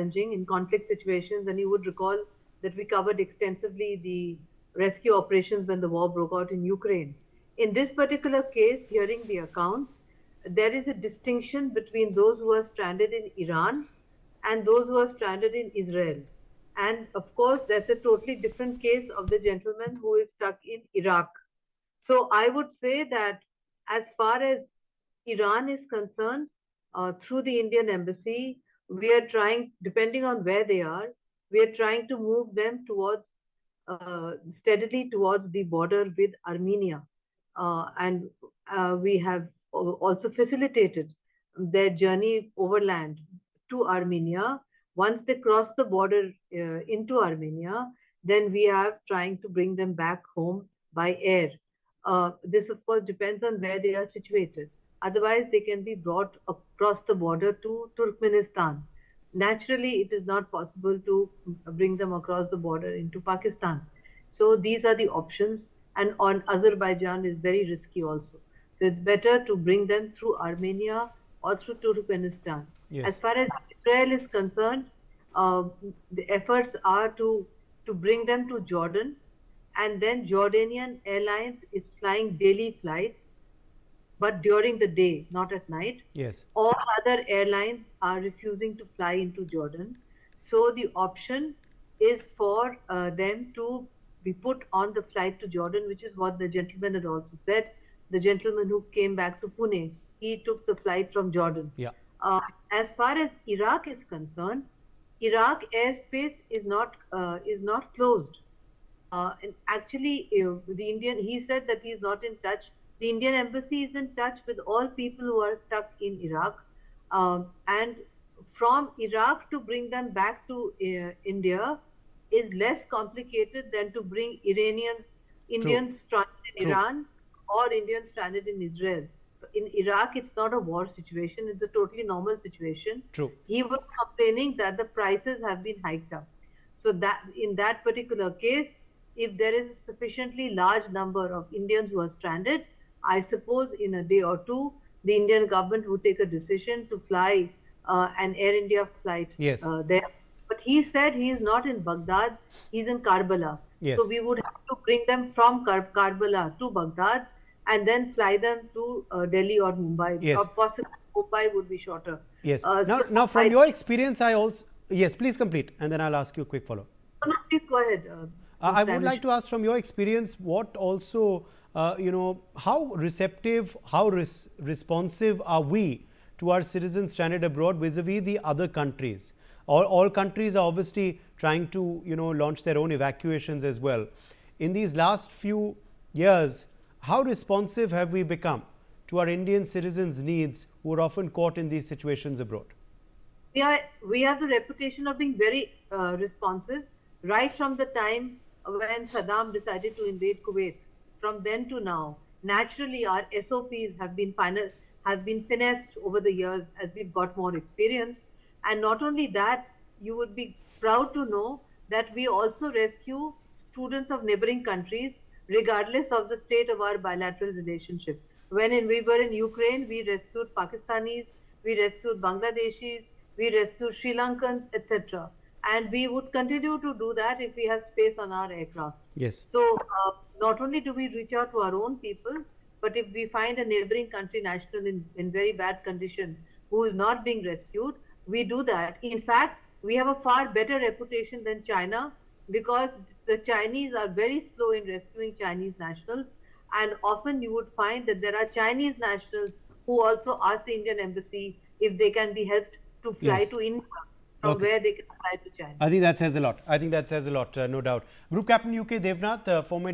challenging in conflict situations. And you would recall that we covered extensively the rescue operations when the war broke out in Ukraine. In this particular case, hearing the accounts, there is a distinction between those who are stranded in Iran and those who are stranded in Israel. And of course, that's a totally different case of the gentleman who is stuck in Iraq. So I would say that as far as Iran is concerned, through the Indian embassy, we are trying, depending on where they are, we are trying to move them towards steadily towards the border with Armenia. And we have also facilitated their journey overland to Armenia. Once they cross the border into Armenia, then we are trying to bring them back home by air. This, of course, depends on where they are situated. Otherwise, they can be brought across the border to Turkmenistan. Naturally, it is not possible to bring them across the border into Pakistan. So these are the options. And on Azerbaijan is very risky also. So it's better to bring them through Armenia or through Turkmenistan. Yes. As far as Israel is concerned, the efforts are to bring them to Jordan, and then Jordanian Airlines is flying daily flights, but during the day, not at night. Yes. All other airlines are refusing to fly into Jordan. So the option is for them to be put on the flight to Jordan, which is what the gentleman had also said. The gentleman who came back to Pune, he took the flight from Jordan. Yeah. As far as Iraq is concerned, Iraq airspace is not closed. And actually, he said that he is not in touch. The Indian embassy is in touch with all people who are stuck in Iraq. And from Iraq to bring them back to India is less complicated than to bring Indians stranded in Iran or Indians stranded in Israel. In Iraq, it's not a war situation. It's a totally normal situation. True. He was complaining that the prices have been hiked up. So that in that particular case, if there is a sufficiently large number of Indians who are stranded, I suppose in a day or two, the Indian government would take a decision to fly an Air India flight there. But he said he is not in Baghdad, he's in Karbala. Yes. So we would have to bring them from Karbala to Baghdad and then fly them to Delhi or Mumbai. Yes. Or possibly Mumbai would be shorter. Yes. Now from your experience, I also... Yes, please complete and then I'll ask you a quick follow-up. No, please go ahead. I would like to ask from your experience, what also, how receptive, how responsive are we to our citizens stranded abroad vis-a-vis the other countries? All countries are obviously trying to, launch their own evacuations as well. In these last few years, how responsive have we become to our Indian citizens' needs who are often caught in these situations abroad? We have the reputation of being very responsive right from the time when Saddam decided to invade Kuwait. From then to now, naturally our SOPs have been finessed over the years as we've got more experience. And not only that, you would be proud to know that we also rescue students of neighboring countries regardless of the state of our bilateral relationship. When we were in Ukraine, we rescued Pakistanis, we rescued Bangladeshis, we rescued Sri Lankans, etc. And we would continue to do that if we have space on our aircraft. Yes. So not only do we reach out to our own people, but if we find a neighboring country national in very bad condition who is not being rescued, we do that. In fact, we have a far better reputation than China because the Chinese are very slow in rescuing Chinese nationals. And often you would find that there are Chinese nationals who also ask the Indian embassy if they can be helped to fly to India from where they can fly to China. I think that says a lot. No doubt. Group Captain UK Devnath, former